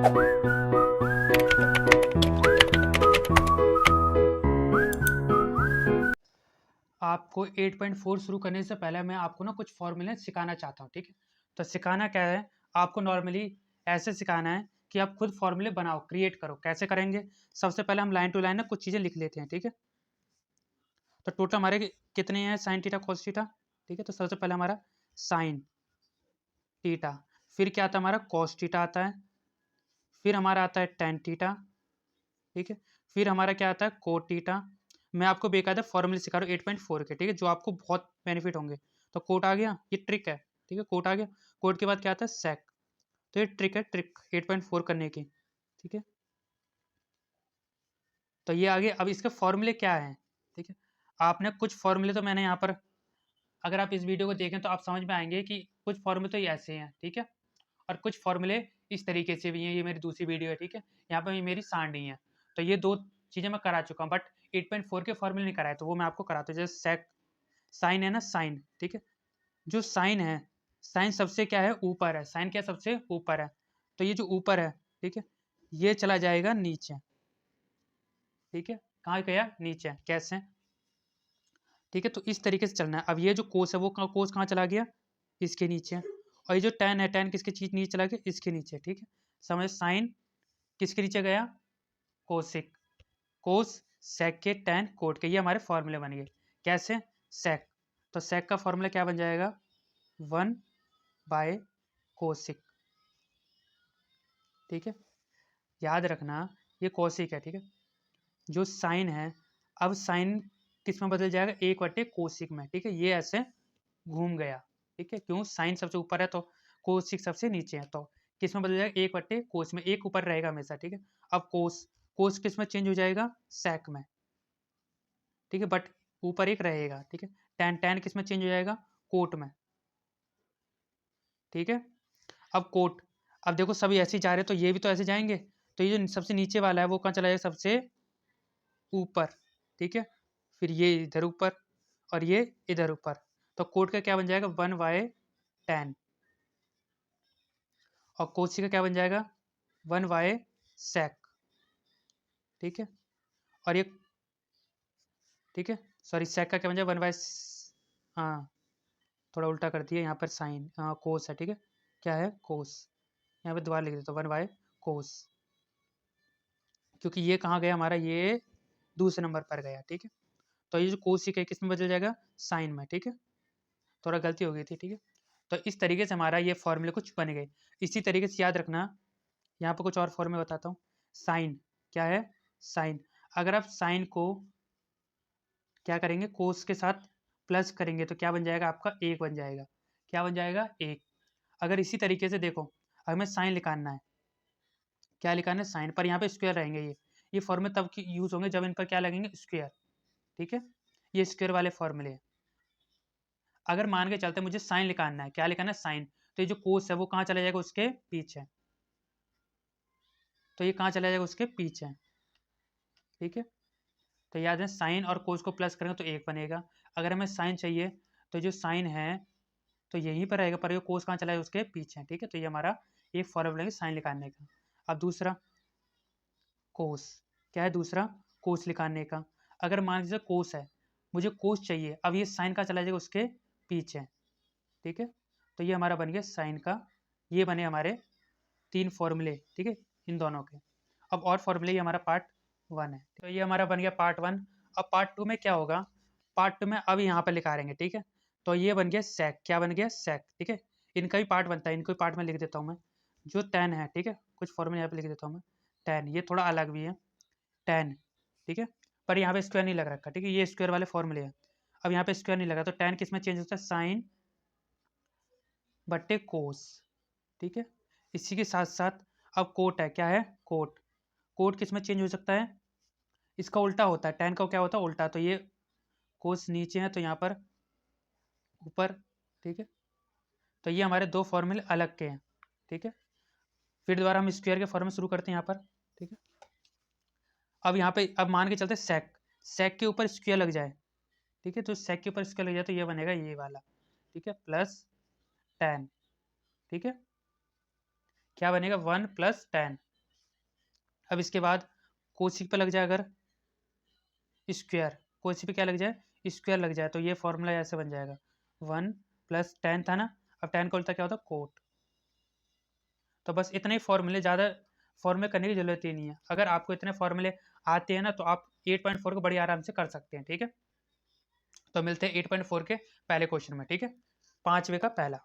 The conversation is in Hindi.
आपको 8.4 शुरू करने से पहले मैं आपको ना कुछ फॉर्मूले सिखाना चाहता हूँ, ठीक है। तो सिखाना क्या है, आपको नॉर्मली ऐसे सिखाना है कि आप खुद फॉर्मूले बनाओ, क्रिएट करो। कैसे करेंगे, सबसे पहले हम लाइन टू लाइन ना कुछ चीज़ें लिख लेते हैं, ठीक है। तो टोटल हमारे कितने हैं, साइन थीटा कॉस थीटा, ठीक है। तो सबसे पहले हमारा साइन थीटा, फिर क्या आता है हमारा कॉस थीटा आता है, फिर हमारा आता है टेन थीटा, ठीक है। फिर हमारा क्या आता है कोट थीटा। मैं आपको बेकायदा फॉर्मूले सिखा रहा हूँ 8.4 के, ठीक है, जो आपको बहुत बेनिफिट होंगे। तो कोट आ गया, ये ट्रिक है, ठीक है, कोट आ गया। कोट के बाद क्या आता है सेक, तो ये ट्रिक है, ट्रिक 8.4 करने की, ठीक है। तो ये आगे, अब इसके फॉर्मूले क्या हैं, ठीक है। आपने कुछ फॉर्मूले तो मैंने यहाँ पर, अगर आप इस वीडियो को देखें तो आप समझ में आएंगे कि कुछ फॉर्मूले तो ये ऐसे हैं, ठीक है, और कुछ फॉर्मूले इस तरीके से भी हैं। ये मेरी दूसरी वीडियो है, ठीक है, यहाँ पर ये मेरी सांडी है। तो ये दो चीज़ें मैं करा चुका हूँ, बट 8.4 के फॉर्मूले नहीं कराए, तो वो मैं आपको कराता हूँ। जैसे सेक, साइन है ना, साइन, ठीक है। जो साइन है, साइन सबसे क्या है, ऊपर है, साइन क्या सबसे ऊपर है। तो ये जो ऊपर है, ठीक है, ये चला जाएगा नीचे, ठीक है। कहाँ गया, नीचे, कैसे, ठीक है। तो इस तरीके से चलना है। अब ये जो कोस है, वो कोस कहाँ चला गया, इसके नीचे। और ये जो टेन है, टेन किसके चीज नीचे चला गया, इसके नीचे, ठीक है। समझ, साइन किसके नीचे गया, कोसिक, कोस सेक के टेन कोट के, ये हमारे फॉर्मूले बन गए। कैसे, सेक, तो सेक का फॉर्मूला क्या बन जाएगा, 1 बाय कोसिक, ठीक है। याद रखना ये कोसिक है, ठीक है। जो साइन है, अब साइन किस में बदल जाएगा, 1/, कोसिक में, ठीक है। ये ऐसे घूम गया, ठीक है, क्यों, साइन सबसे ऊपर है तो कोसिक सबसे नीचे है, तो किस में बदल जाएगा, 1/, कोस में, एक ऊपर रहेगा हमेशा, ठीक है। अब कोस, कोस किस में चेंज हो जाएगा, सेक में, ठीक है, बट ऊपर एक रहेगा, ठीक है। टेन, टेन किस में चेंज हो जाएगा, कोट में, ठीक है। अब कोट, अब देखो सभी ऐसे ही जा रहे हैं, तो ये भी तो ऐसे जाएंगे, तो ये जो सबसे नीचे वाला है वो कहाँ चला जाएगा, सबसे ऊपर, ठीक है। फिर ये इधर ऊपर और ये इधर ऊपर, तो कोट का क्या बन जाएगा, 1/10, और कोसी का क्या बन जाएगा, 1/sec, ठीक है। और ये, ठीक है, सॉरी, सेक का क्या बन जाएगा, 1/, हाँ, थोड़ा उल्टा कर दिया यहाँ पर, साइन, हाँ, कोस है, ठीक है, क्या है, कोस, यहाँ पे दोबारा लिख देता हूँ, 1/cos, क्योंकि ये कहाँ गया हमारा, ये दूसरे नंबर पर गया, ठीक है। तो ये जो कोसिक है किस में बदल जाएगा, साइन में, ठीक है। थोड़ा गलती हो गई थी, ठीक है। तो इस तरीके से हमारा ये फॉर्मूले कुछ बन गए। इसी तरीके से याद रखना, यहाँ पर कुछ और फॉर्मूले बताता हूँ। साइन क्या है, साइन, अगर आप साइन को क्या करेंगे, कोस के साथ प्लस करेंगे तो क्या बन जाएगा आपका, एक बन जाएगा, क्या बन जाएगा, एक। अगर इसी तरीके से देखो, हमें साइन निकालना है, क्या लिखाना है, साइन पर, यहाँ पे स्क्वायर रहेंगे, ये फॉर्मूले तब की यूज होंगे जब इन पर क्या लगेंगे, स्क्वायर, ठीक है। ये स्क्वायर वाले फॉर्मूले हैं। अगर मान के चलते मुझे साइन निकालना है, क्या लिखाना है, साइन, तो ये जो कोस है वो कहाँ चला जाएगा, उसके पीछे, तो ये कहाँ चला जाएगा, उसके पीछे, ठीक है। तो याद है, साइन और कोस को प्लस करेंगे तो एक बनेगा। अगर हमें साइन चाहिए तो जो साइन है तो यहीं पर रहेगा, पर ये कोस कहाँ चला जाएगा, उसके पीछे, ठीक है। तो ये हमारा एक फॉर्मूला है साइन निकालने का। अब दूसरा कोस, क्या है दूसरा, कोस निकालने का। अगर मान लीजिए कोस है, मुझे कोस चाहिए, अब ये साइन का चला जाएगा उसके पीछे, ठीक है। तो ये हमारा बन गया साइन का, ये बने हमारे 3 फॉर्मूले, ठीक है, इन दोनों के। अब और फॉर्मूले, ये हमारा पार्ट 1 है, तो ये हमारा बन गया पार्ट 1। अब पार्ट 2 में क्या होगा, पार्ट 2 में अब यहाँ पर लिखा रहेंगे, ठीक है। तो ये बन गया सेक, क्या बन गया, सेक, ठीक है। इनका भी पार्ट बनता है, इनको भी पार्ट में लिख देता हूँ मैं। जो टेन है, ठीक है, कुछ फॉर्मूले यहाँ पे लिख देता हूँ मैं। टेन, ये थोड़ा अलग भी है, टेन, ठीक है, पर यहाँ पे स्क्वायर नहीं लग रखा, ठीक है, ये स्क्वायर वाले फॉर्मूले हैं। अब यहाँ पे स्क्वायर नहीं लगा, तो टेन किस में चेंज होता है, साइन बट्टे कोस, ठीक है। इसी के साथ साथ अब कोट है, क्या है, कोट, कोट किस में चेंज हो सकता है, इसका उल्टा होता है, टेन का क्या होता है, उल्टा, तो ये कोस नीचे है तो यहाँ पर ऊपर, ठीक है। तो ये हमारे दो फॉर्मूले अलग के हैं, ठीक है। फिर दोबारा हम स्क्वायर के फॉर्मूले शुरू करते हैं यहाँ पर, ठीक है। अब यहाँ पे, अब मान के चलते सेक, सेक के ऊपर स्क्वायर लग जाए, ठीक है, तो सेक के ऊपर स्क्वायर लग जाए तो ये बनेगा ये वाला, ठीक है, +10, ठीक है, क्या बनेगा, 1 + 10, अब इसके बाद कोसी पे लग जाए अगर स्क्वायर, कोसी पे क्या लग जाए स्क्वायर लग जाए, तो ये फॉर्मूला ऐसे बन जाएगा 1 + tan था ना, अब tan का उल्टा क्या होता है कोट। तो बस इतने ही फॉर्मूले, ज़्यादा फॉर्मूले करने की जरूरत ही नहीं है। अगर आपको इतने फॉर्मूले आते हैं ना तो आप 8.4 को बड़ी आराम से कर सकते हैं। ठीक है, तो मिलते हैं 8.4 के पहले क्वेश्चन में। ठीक है, 5वें का पहला।